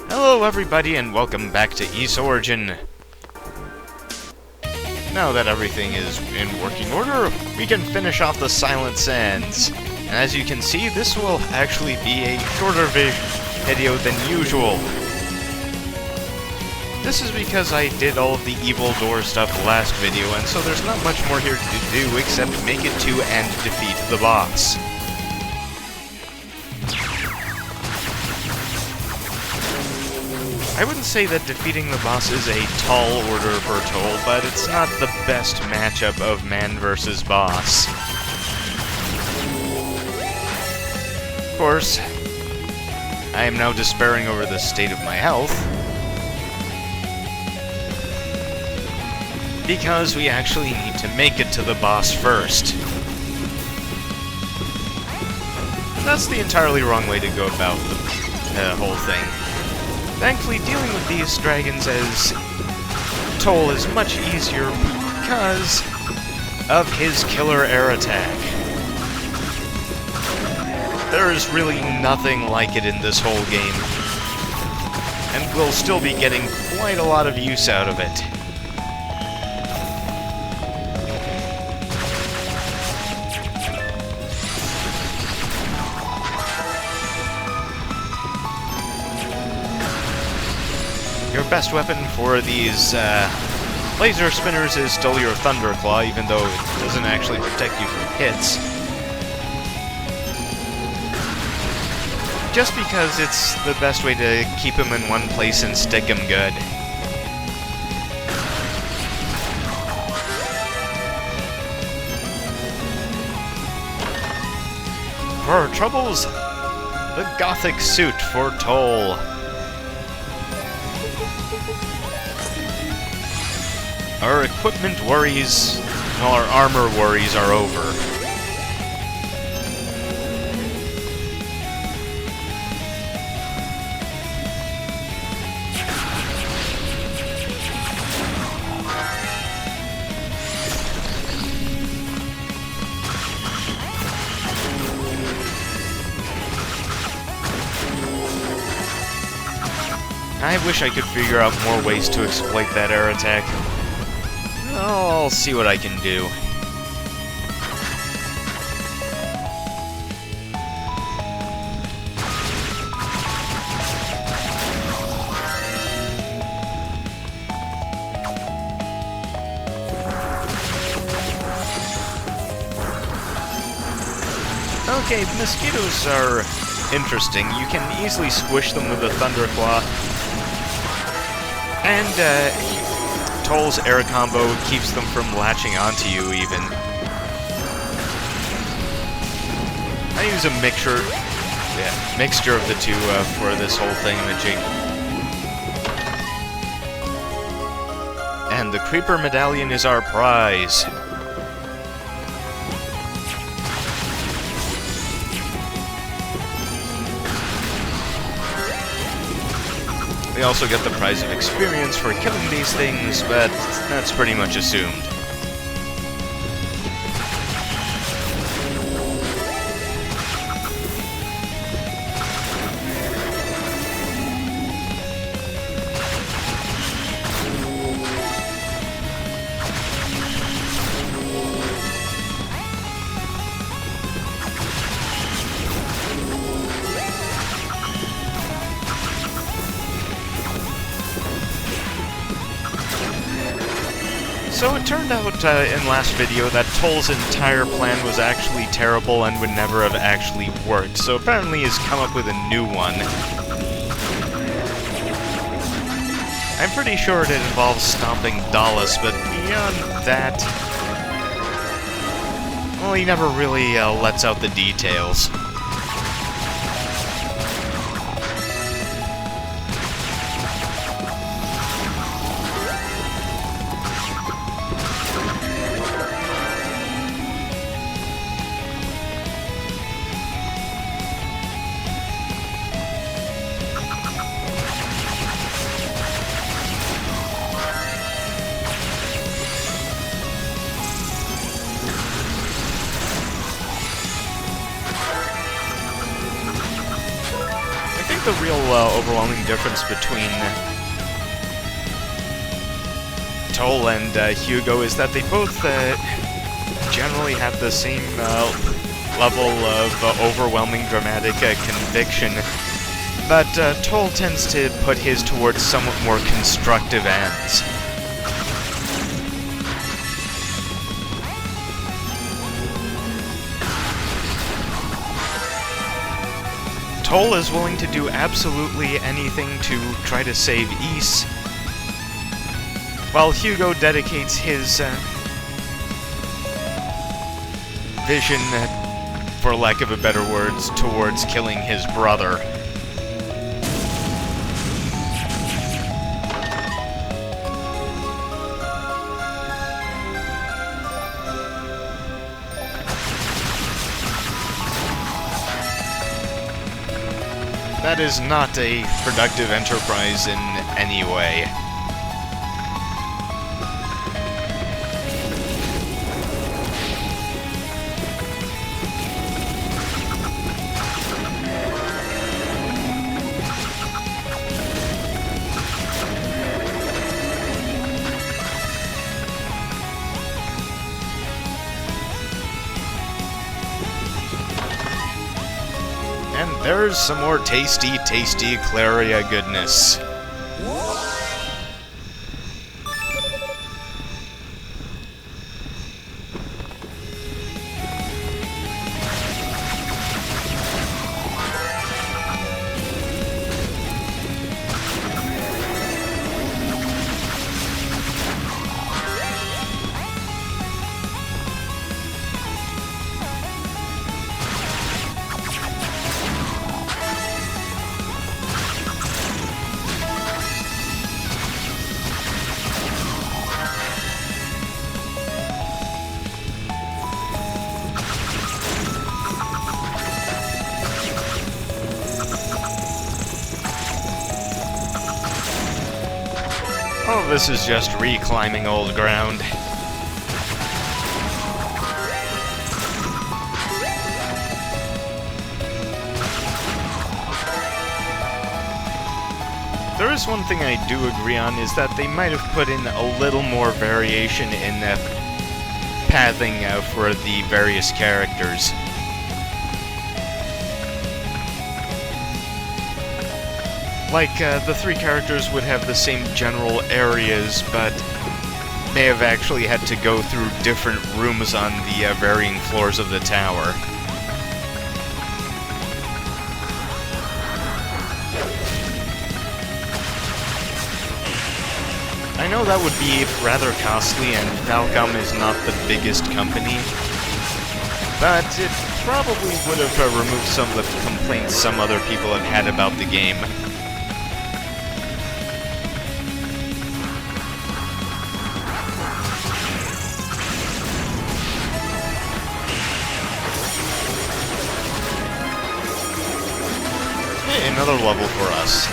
Hello everybody and welcome back to Ys Origin. Now that everything is in working order, we can finish off the Silent Sands. And as you can see, this will actually be a shorter video than usual. This is because I did all of the Evil Door stuff last video, and so there's not much more here to do except make it to and defeat the boss. I wouldn't say that defeating the boss is a tall order for Toal, but it's not the best matchup of man versus boss. Of course, I am now despairing over the state of my health, because we actually need to make it to the boss first. That's the entirely wrong way to go about the whole thing. Thankfully, dealing with these dragons as Toal is much easier because of his killer air attack. There is really nothing like it in this whole game, and we'll still be getting quite a lot of use out of it. Your best weapon for these laser spinners is still your Thunderclaw, even though it doesn't actually protect you from hits. Just because it's the best way to keep him in one place and stick him good. For our troubles, the Gothic suit for Toal. Our equipment worries, well, our armor worries are over. I wish I could figure out more ways to exploit that air attack. I'll see what I can do. Okay, mosquitoes are interesting. You can easily squish them with a Thunderclaw. And, Toal's air combo keeps them from latching onto you, even. I use a mixture of the two for this whole thingamajig. And the Creeper Medallion is our prize. We also get the prize of experience for killing these things, but that's pretty much assumed. So it turned out in last video that Toal's entire plan was actually terrible and would never have actually worked, so apparently he's come up with a new one. I'm pretty sure it involves stomping Dallas, but beyond that, well, he never really lets out the details. real overwhelming difference between Toal and Hugo is that they both generally have the same level of overwhelming dramatic conviction, but Toal tends to put his towards somewhat more constructive ends. Toal is willing to do absolutely anything to try to save Ys, while Hugo dedicates his vision, for lack of a better words, towards killing his brother. That is not a productive enterprise in any way. And there's some more tasty, tasty Claria goodness. Oh, this is just reclimbing old ground. There is one thing I do agree on, is that they might have put in a little more variation in the pathing for the various characters. Like, the three characters would have the same general areas, but may have actually had to go through different rooms on the varying floors of the tower. I know that would be rather costly, and Falcom is not the biggest company, but it probably would have removed some of the complaints some other people have had about the game. Another level for us.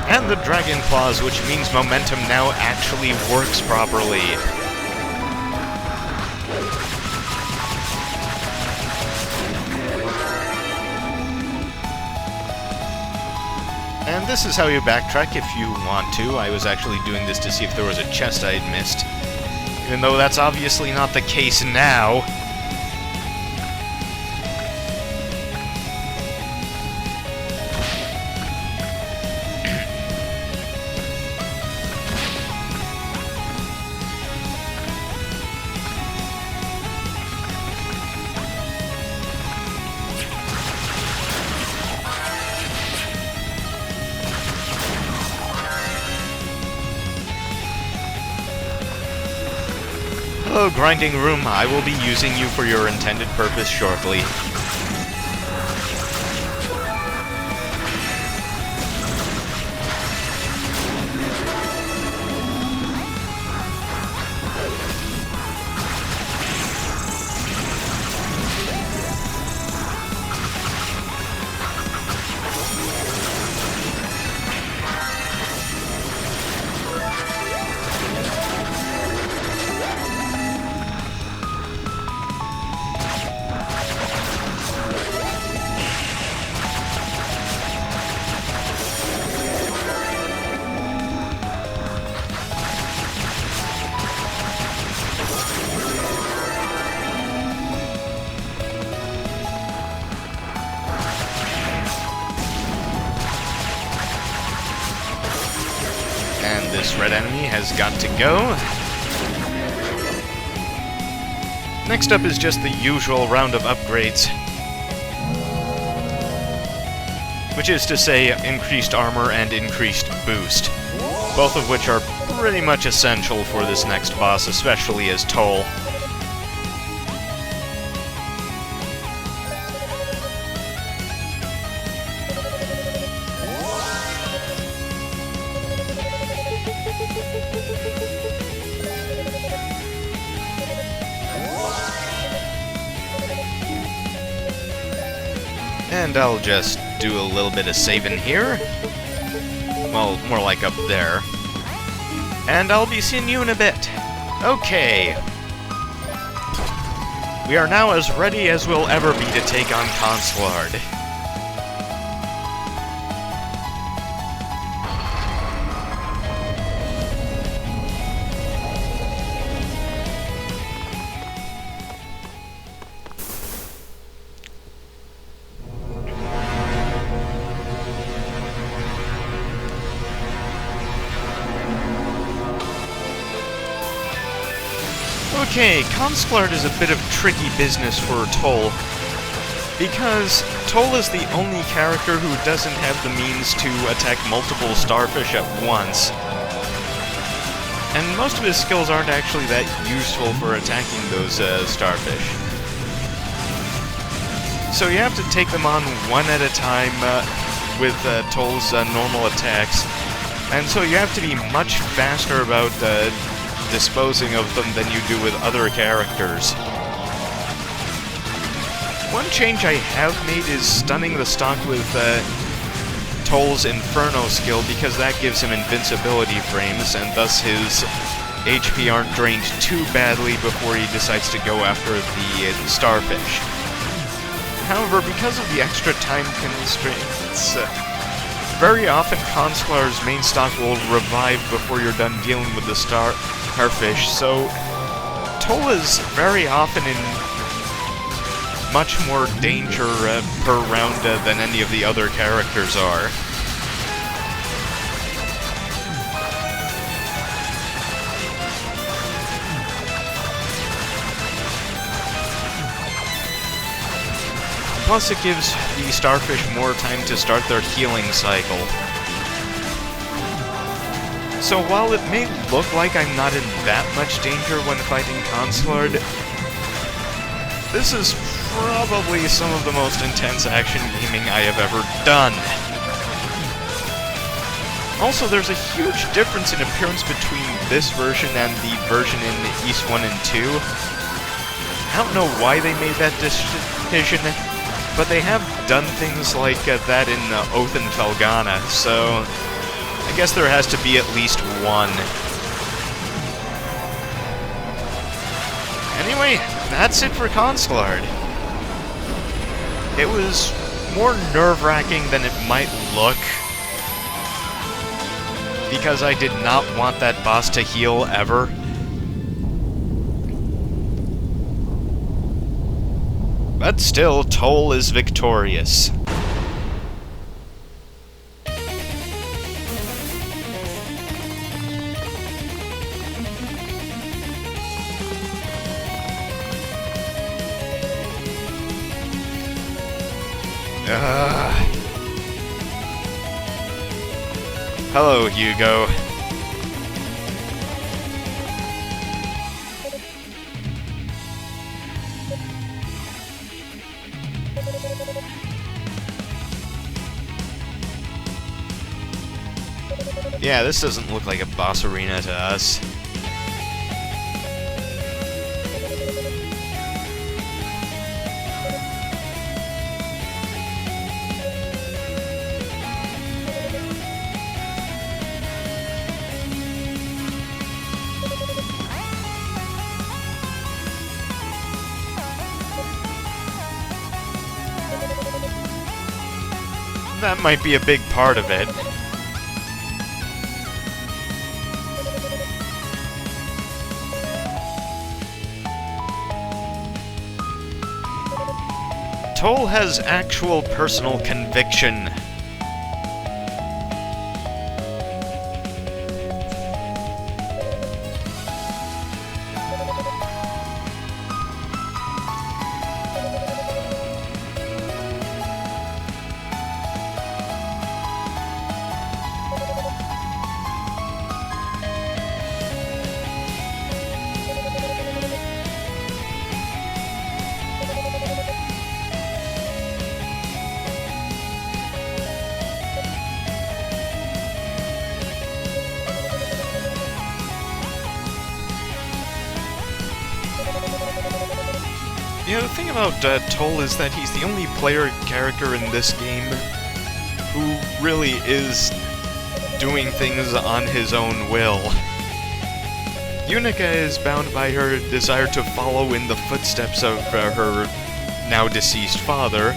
And the Dragon Claws, which means momentum now actually works properly. And this is how you backtrack if you want to. I was actually doing this to see if there was a chest I had missed. Even though that's obviously not the case now. Hello, Grinding Room. I will be using you for your intended purpose shortly. this red enemy has got to go. Next up is just the usual round of upgrades, which is to say increased armor and increased boost, both of which are pretty much essential for this next boss, especially as Toal. And I'll just do a little bit of saving here. Well, more like up there. And I'll be seeing you in a bit. Okay. We are now as ready as we'll ever be to take on Conslard. Okay, Conslard is a bit of tricky business for Toal, because Toal is the only character who doesn't have the means to attack multiple starfish at once. And most of his skills aren't actually that useful for attacking those starfish. So you have to take them on one at a time with Toal's normal attacks, and so you have to be much faster about disposing of them than you do with other characters. One change I have made is stunning the stock with Toal's Inferno skill, because that gives him invincibility frames, and thus his HP aren't drained too badly before he decides to go after the starfish. However, because of the extra time constraints, very often Conslard's main stock will revive before you're done dealing with the starfish, so Toal is very often in much more danger per round than any of the other characters are. Plus, it gives the starfish more time to start their healing cycle. So while it may look like I'm not in that much danger when fighting Conslard, this is probably some of the most intense action gaming I have ever done. Also, there's a huge difference in appearance between this version and the version in East 1 and 2. I don't know why they made that decision, but they have done things like that in Oath and Felghana, so I guess there has to be at least one. Anyway, that's it for Conslard. It was more nerve-wracking than it might look, because I did not want that boss to heal ever. But still, Toal is victorious. Hello, Hugo. Yeah, this doesn't look like a boss arena to us. That might be a big part of it. Toal has actual personal conviction. You know, the thing about Toal is that he's the only player character in this game who really is doing things on his own will. Unica is bound by her desire to follow in the footsteps of her now-deceased father,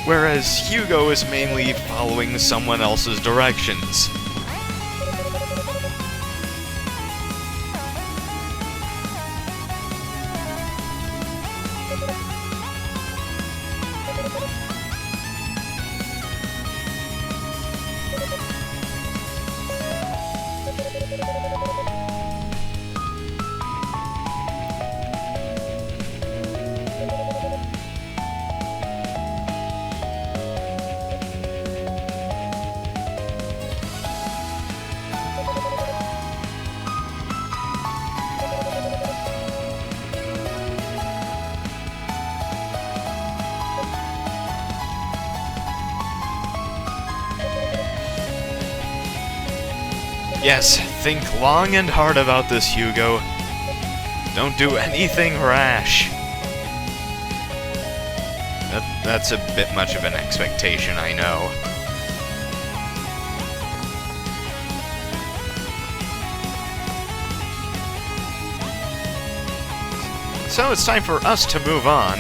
whereas Hugo is mainly following someone else's directions. Yes, think long and hard about this, Hugo. Don't do anything rash. That's a bit much of an expectation, I know. So it's time for us to move on.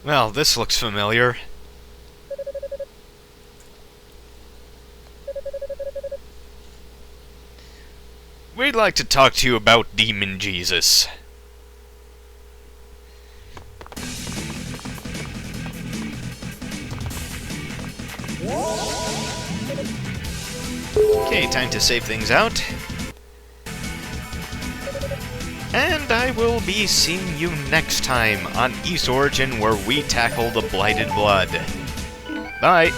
Well, this looks familiar. We'd like to talk to you about Demon Jesus. Okay, time to save things out. And I will be seeing you next time on East Origin, where we tackle the Blighted Blood. Bye!